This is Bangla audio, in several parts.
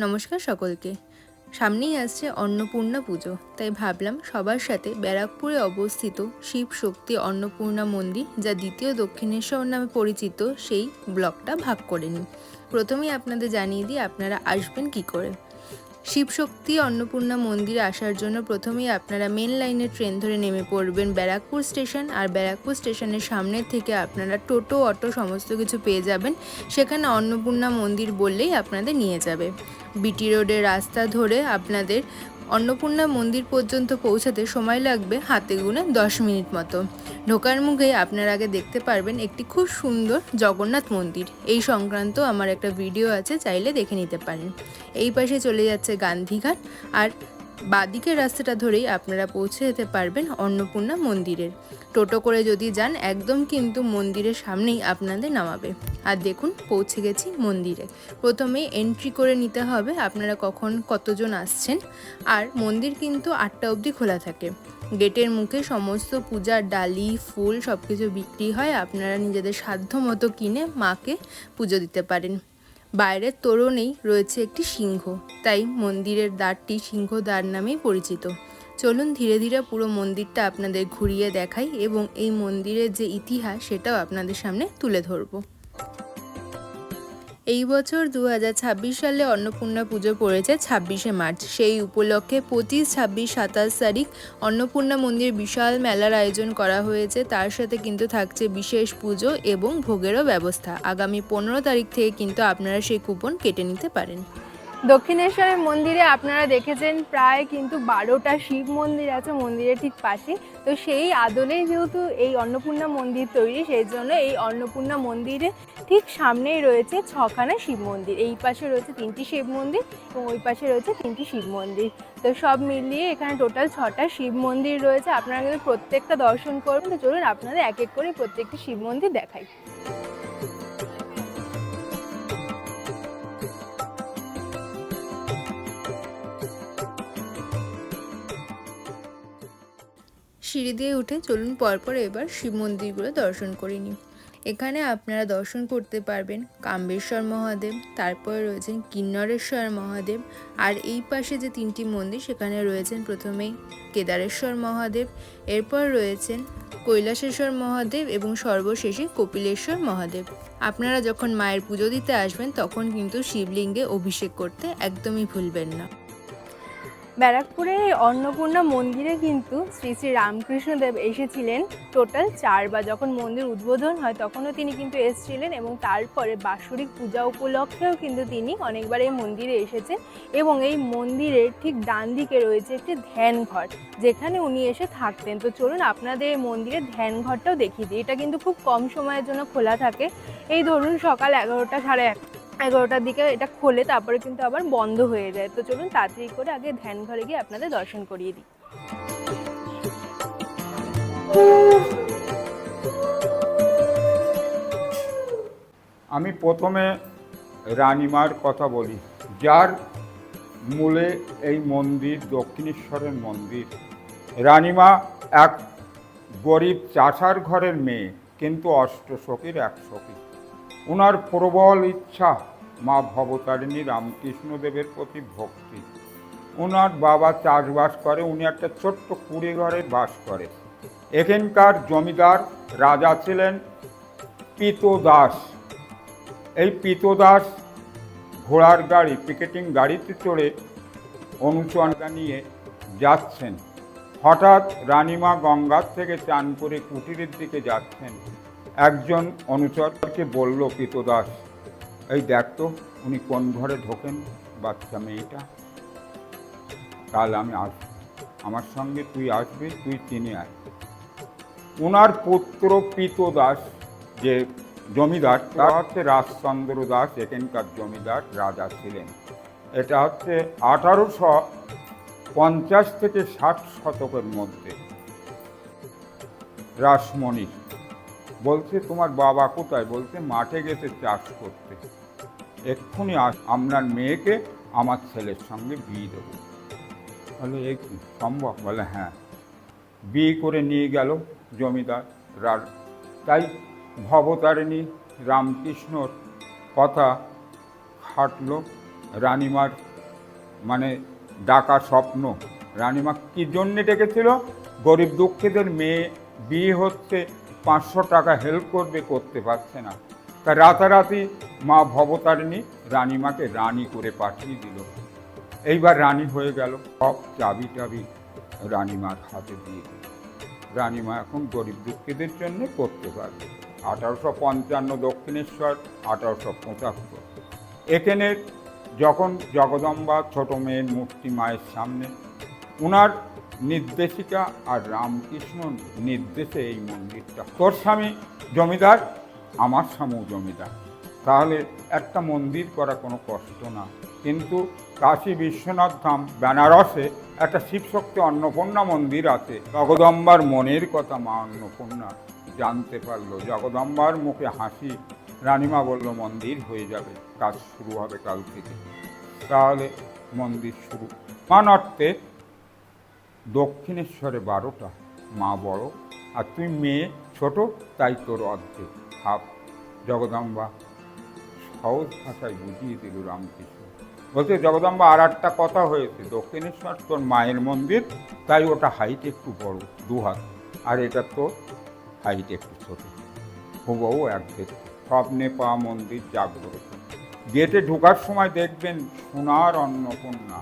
নমস্কার সকলকে। সামনেই আসছে অন্নপূর্ণা পুজো, তাই ভাবলাম সবার সাথে ব্যারাকপুরে অবস্থিত শিব শক্তি অন্নপূর্ণা মন্দির, যা দ্বিতীয় দক্ষিণেশ্বর নামে পরিচিত, সেই ব্লগটা ভাগ করে নিই। প্রথমেই আপনাদের জানিয়ে দিই আপনারা আসবেন কি করে। শিবশক্তি অন্নপূর্ণা মন্দিরে আসার জন্য প্রথমেই আপনারা মেন লাইনের ট্রেন ধরে নেমে পড়বেন ব্যারাকপুর স্টেশন, আর ব্যারাকপুর স্টেশনের সামনের থেকে আপনারা টোটো অটো সমস্ত কিছু পেয়ে যাবেন। সেখানে অন্নপূর্ণা মন্দির বললেই আপনাদের নিয়ে যাবে। বিটি রোডের রাস্তা ধরে আপনাদের অন্নপূর্ণা মন্দির পর্যন্ত পৌঁছাতে সময় লাগবে হাতে গুনে 10 মিনিট মতো। ঢোকার মুখেই আপনারা আগে দেখতে পারবেন একটি খুব সুন্দর জগন্নাথ মন্দির। এই সংক্রান্ত আমার একটা ভিডিও আছে, চাইলে দেখে নিতে পারেন। এই পাশে চলে যাচ্ছে গান্ধীঘাট, আর বাঁদিকের রাস্তাটা ধরেই আপনারা পৌঁছে যেতে পারবেন অন্নপূর্ণা মন্দিরের। টোটো করে যদি যান একদম কিন্তু মন্দিরের সামনেই আপনাদের নামাবে। আর দেখুন পৌঁছে গেছি মন্দিরে। প্রথমে এন্ট্রি করে নিতে হবে আপনারা কতজন আসছেন। আর মন্দির কিন্তু 8টা অবধি খোলা থাকে। গেটের মুখে সমস্ত পূজার ডালি ফুল সব কিছু বিক্রি হয়, আপনারা নিজেদের সাধ্য মতো কিনে মাকে পুজো দিতে পারেন। বাইরের তোরণেই রয়েছে একটি সিংহ, তাই মন্দিরের দ্বারটি সিংহ দ্বার নামেই পরিচিত। চলুন ধীরে ধীরে পুরো মন্দিরটা আপনাদের ঘুরিয়ে দেখাই এবং এই মন্দিরের যে ইতিহাস সেটাও আপনাদের সামনে তুলে ধরব। এই বছর 2026 সালে অন্নপূর্ণা পুজো পড়েছে 26শে মার্চ। সেই উপলক্ষে 25, 26, 27 তারিখ অন্নপূর্ণা মন্দির বিশাল মেলার আয়োজন করা হয়েছে। তার সাথে কিন্তু থাকছে বিশেষ পুজো এবং ভোগেরও ব্যবস্থা। আগামী 15 তারিখ থেকে কিন্তু আপনারা সেই কুপন কেটে নিতে পারেন। দক্ষিণেশ্বরের মন্দিরে আপনারা দেখেছেন প্রায় কিন্তু 12টা শিব মন্দির আছে মন্দিরের ঠিক পাশে। তো সেই আদলেই যেহেতু এই অন্নপূর্ণা মন্দির তৈরি, সেই জন্য এই অন্নপূর্ণা মন্দিরে ঠিক সামনেই রয়েছে 6খানা শিব মন্দির। এই পাশে রয়েছে 3টি শিব মন্দির এবং ওই পাশে রয়েছে 3টি শিব মন্দির। তো সব মিলিয়ে এখানে টোটাল 6টা শিব মন্দির রয়েছে। আপনারা কিন্তু প্রত্যেকটা দর্শন করবেন। তো চলুন আপনাদের এক এক করে প্রত্যেকটি শিব মন্দির দেখাই। সিঁড়ি দিয়ে উঠে চলুন পরপর এবার শিব মন্দিরগুলো দর্শন করে নিই। এখানে আপনারা দর্শন করতে পারবেন কামেশ্বর মহাদেব, তারপরে রয়েছেন কিন্নরেশ্বর মহাদেব, আর এই পাশে যে 3টি মন্দির সেখানে রয়েছেন প্রথমেই কেদারেশ্বর মহাদেব, এরপর রয়েছেন কৈলাসেশ্বর মহাদেব এবং সর্বশেষে কপিলেশ্বর মহাদেব। আপনারা যখন মায়ের পুজো দিতে আসবেন তখন কিন্তু শিবলিঙ্গে অভিষেক করতে একদমই ভুলবেন না। ব্যারাকপুরের এই অন্নপূর্ণা মন্দিরে কিন্তু শ্রী শ্রী রামকৃষ্ণদেব এসেছিলেন টোটাল 4বার। যখন মন্দির উদ্বোধন হয় তখনও তিনি কিন্তু এসেছিলেন এবং তারপরে বাৎসরিক পূজা উপলক্ষেও কিন্তু তিনি অনেকবার এই মন্দিরে এসেছেন। এবং এই মন্দিরের ঠিক ডান দিকে রয়েছে একটি ধ্যান ঘর, যেখানে উনি এসে থাকতেন। তো চলুন আপনাদের এই মন্দিরের ধ্যান ঘরটাও দেখিয়ে দিই। এটা কিন্তু খুব কম সময়ের জন্য খোলা থাকে। এই ধরুন সকাল 11টা, সাড়ে 11টার দিকে এটা খোলে, তারপরে কিন্তু আবার বন্ধ হয়ে যায়। তো চলুন তাড়াতাড়ি করে আগে ধ্যান ঘরে গিয়ে আপনাদের দর্শন করিয়ে দিই। আমি প্রথমে রানীমার কথা বলি, যার মূলে এই মন্দির দক্ষিণেশ্বরের মন্দির। রানীমা এক গরিব চাষার ঘরের মেয়ে, কিন্তু অষ্টসখীর এক সখী। ওনার প্রবল ইচ্ছা মা ভবতারিণী রামকৃষ্ণদেবের প্রতি ভক্তি। ওনার বাবা চাষবাস করে, উনি একটা ছোট্ট কুড়ে ঘরে বাস করে। এখানকার জমিদার রাজা ছিলেন পিতদাস। এই পিতদাস ঘোড়ার গাড়ি, পিকেটিং গাড়িতে চড়ে অনুচরণা নিয়ে যাচ্ছেন। হঠাৎ রানীমা গঙ্গার থেকে চান করে কুটিরের দিকে যাচ্ছেন। একজন অনুচরকে বলল পিতদাস, এই দেখতো উনি কোন ঘরে ঢোকেন, বাচ্চা মেয়েটা। কাল আমি আসবো, আমার সঙ্গে তুই আসবি, তুই চিনে আয়। ওনার পুত্র পিতদাস যে জমিদার, তা হচ্ছে রাজচন্দ্র দাস, এখানকার জমিদার রাজা ছিলেন। এটা হচ্ছে 1850 থেকে 60 শতকের মধ্যে। রাসমণি বলছে, তোমার বাবা কোথায়? বলছে, মাঠে গেছে চাষ করতে, এক্ষুনি আপনার মেয়েকে আমার ছেলের সঙ্গে বিয়ে দেবো। বলে, এ কি সম্ভব? বলে, হ্যাঁ। বিয়ে করে নিয়ে গেল জমিদার। তাই ভবতারিণী রামকৃষ্ণর কথা খাটল। রানীমার মানে ডাকা স্বপ্ন। রানীমা কী জন্যে ডেকেছিল? গরিব দুঃখীদের মেয়ে বিয়ে হচ্ছে, 500 টাকা হেল্প করবে, করতে পারছে না। তা রাতারাতি মা ভবতারিণী রানীমাকে রানী করে পাঠিয়ে দিল। এইবার রানী হয়ে গেল, সব চাবি টাবি রানীমার হাতে দিয়ে দিল। রানীমা এখন গরিব দুঃখীদের জন্য করতে পারবে। 1855 দক্ষিণেশ্বর, 1875। এখানে যখন জগদম্বা ছোট মেয়ের মূর্তি মায়ের সামনে, ওনার নির্দেশিকা আর রামকৃষ্ণ নির্দেশে এই মন্দিরটা। তোর স্বামী জমিদার, আমার স্বামীও জমিদার, তাহলে একটা মন্দির করা কোনো কষ্ট না। কিন্তু কাশী বিশ্বনাথ ধাম বেনারসে একটা শিবশক্তি অন্নপূর্ণা মন্দির আছে। জগদম্বার মনের কথা মা অন্নপূর্ণা জানতে পারলো। জগদম্বার মুখে হাসি, রানীমা বলল মন্দির হয়ে যাবে, কাজ শুরু হবে কাল থেকে। তাহলে মন্দির শুরু। মান অর্থে দক্ষিণেশ্বরে 12টা, মা বড় আর তুই মেয়ে ছোট, তাই তোর অর্ধেক হাফ। জগদম্বা সহজ ভাষায় বুঝিয়ে দিল রামকৃষ্ণ। বলতে জগদম্বা আর একটা কথা হয়েছে, দক্ষিণেশ্বর তোর মায়ের মন্দির, তাই ওটা হাইট একটু বড়, 2 হাত, আর এটা তোর হাইট একটু ছোট, হুবহু এক দেখতে। স্বপ্নে পাওয়া মন্দির জাগ্রত। গেটে ঢোকার সময় দেখবেন সোনার অন্নপূর্ণা,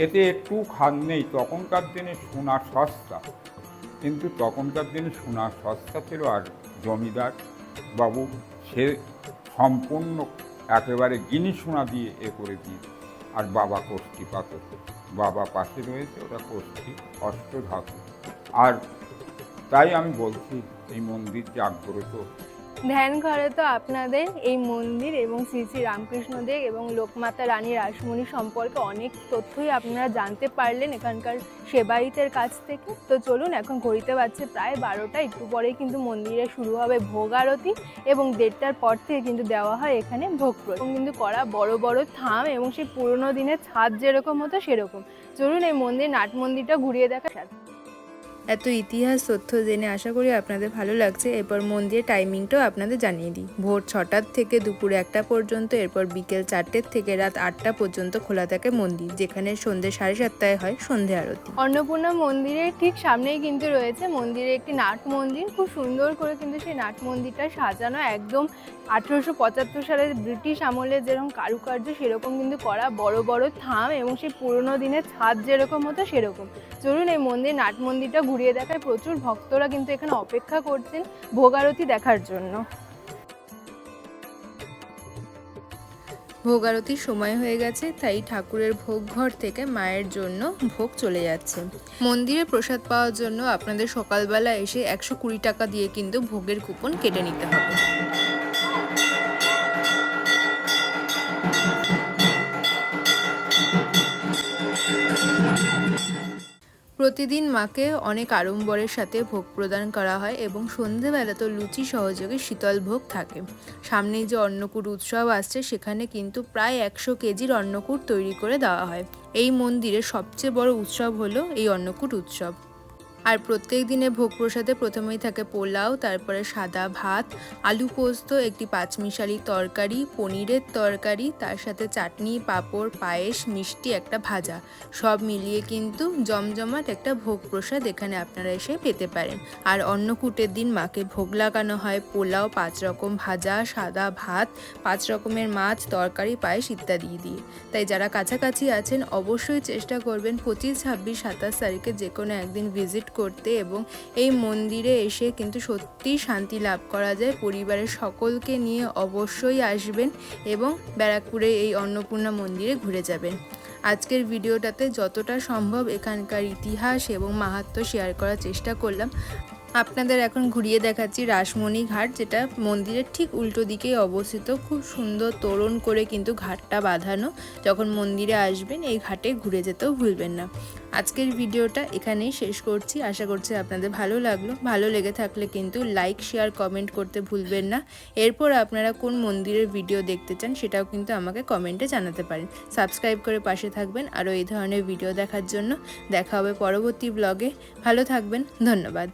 এতে একটু খাদ নেই। তখনকার দিনে সোনা সস্তা, কিন্তু তখনকার দিনে সোনা সস্তা ছিল। আর জমিদার বাবু সে সম্পূর্ণ একেবারে গিনি সোনা দিয়ে এ করে দিয়ে। আর বাবা কোষ্ঠী পাথর, বাবা পাশে রয়েছে, ওটা কোষ্ঠী অষ্টধাতু। আর তাই আমি বলছি এই মন্দির জাগ্রত। ধ্যান ঘরে তো আপনাদের এই মন্দির এবং শ্রী শ্রী রামকৃষ্ণদেব এবং লোকমাতা রানী রাসমণি সম্পর্কে অনেক তথ্যই আপনারা জানতে পারলেন এখানকার সেবায়িতের কাছ থেকে। তো চলুন, এখন ঘড়িতে বাজছে প্রায় 12টা, একটু পরেই কিন্তু মন্দিরে শুরু হবে ভোগ আরতি এবং 1:30টার পর থেকে কিন্তু দেওয়া হয় এখানে ভোগ প্রসাদ। এবং কিন্তু করা বড় বড় থাম এবং সেই পুরোনো দিনের ছাদ যেরকম হতো সেরকম। চলুন এই মন্দির, নাট মন্দিরটা ঘুরিয়ে দেখা। এত ইতিহাস তথ্য জেনে আশা করি আপনাদের ভালো লাগছে। এরপর মন্দিরের টাইমিংটাও আপনাদের জানিয়ে দিই। ভোর 6টার থেকে দুপুর 1টা পর্যন্ত, এরপর বিকেল 4টের থেকে রাত 8টা পর্যন্ত খোলা থাকে মন্দির, যেখানে সন্ধ্যে 7:30টায় হয় সন্ধ্যে আরতি। অন্নপূর্ণা মন্দিরের ঠিক সামনেই কিন্তু রয়েছে মন্দিরে একটি নাট মন্দির। খুব সুন্দর করে কিন্তু সেই নাট মন্দিরটা সাজানো, একদম 1875 সালের ব্রিটিশ আমলে যেরকম কারুকার্য সেরকম কিন্তু করা, বড় বড় থাম এবং সেই পুরোনো দিনের ছাদ যেরকম হতো সেরকম। চলুন এই মন্দির, নাট মন্দিরটা ঘুরিয়ে দেখায়। প্রচুর ভক্তরা কিন্তু এখানে অপেক্ষা করছেন ভোগ আরতি দেখার জন্য। ভোগ আরতির সময় হয়ে গেছে, তাই ঠাকুরের ভোগ ঘর থেকে মায়ের জন্য ভোগ চলে যাচ্ছে। মন্দিরে প্রসাদ পাওয়ার জন্য আপনাদের সকালবেলা এসে 120 টাকা দিয়ে কিন্তু ভোগের কুপন কেটে নিতে হবে। প্রতিদিন মাকে অনেক আড়ম্বরের সাথে ভোগ প্রদান করা হয় এবং সন্ধেবেলা তো লুচি সহযোগে শীতল ভোগ থাকে। সামনেই যে অন্নকূট উৎসব আসছে, সেখানে কিন্তু প্রায় 100 কেজির অন্নকূট তৈরি করে দেওয়া হয়। এই মন্দিরের সবচেয়ে বড় উৎসব হলো এই অন্নকূট উৎসব। আর প্রত্যেক দিনে ভোগ প্রসাদে প্রথমেই থাকে পোলাও, তারপরে সাদা ভাত, আলু পোস্ত, একটি পাঁচমিশালি তরকারি, পনিরের তরকারি, তার সাথে চাটনি, পাঁপড়, পায়েস, মিষ্টি, একটা ভাজা। সব মিলিয়ে কিন্তু জমজমাট একটা ভোগ প্রসাদ এখানে আপনারা এসে পেতে পারেন। আর অন্নকূটের দিন মাকে ভোগ লাগানো হয় পোলাও, 5 রকম ভাজা, সাদা ভাত, 5 রকমের মাছ, তরকারি, পায়েস ইত্যাদি দিয়ে। তাই যারা কাছাকাছি আছেন অবশ্যই চেষ্টা করবেন 25, 26, 27 তারিখে যে কোনো একদিন ভিজিট করতে এবং এই মন্দিরে এসে কিন্তু সত্যিই শান্তি লাভ করা যায়। পরিবারের সকলকে নিয়ে অবশ্যই আসবেন এবং ব্যারাকপুরে এই অন্নপূর্ণা মন্দিরে ঘুরে যাবেন। আজকের ভিডিওটাতে যতটা সম্ভব এখানকার ইতিহাস এবং মাহাত্ম্য শেয়ার করার চেষ্টা করলাম। আপনাদের এখন ঘুরিয়ে দেখাচ্ছি রাসমণি ঘাট, যেটা মন্দিরের ঠিক উল্টো দিকেই অবস্থিত। খুব সুন্দর তোরণ করে কিন্তু ঘাটটা বাঁধানো। যখন মন্দিরে আসবেন এই ঘাটে ঘুরে যেতেও ভুলবেন না। আজকের ভিডিওটা এখানেই শেষ করছি। আশা করছি আপনাদের ভালো লাগলো। ভালো লেগে থাকলে কিন্তু লাইক, শেয়ার, কমেন্ট করতে ভুলবেন না। এরপর আপনারা কোন মন্দিরের ভিডিও দেখতে চান সেটাও কিন্তু আমাকে কমেন্টে জানাতে পারেন। সাবস্ক্রাইব করে পাশে থাকবেন আরও এই ধরনের ভিডিও দেখার জন্য। দেখা হবে পরবর্তী ব্লগে। ভালো থাকবেন, ধন্যবাদ।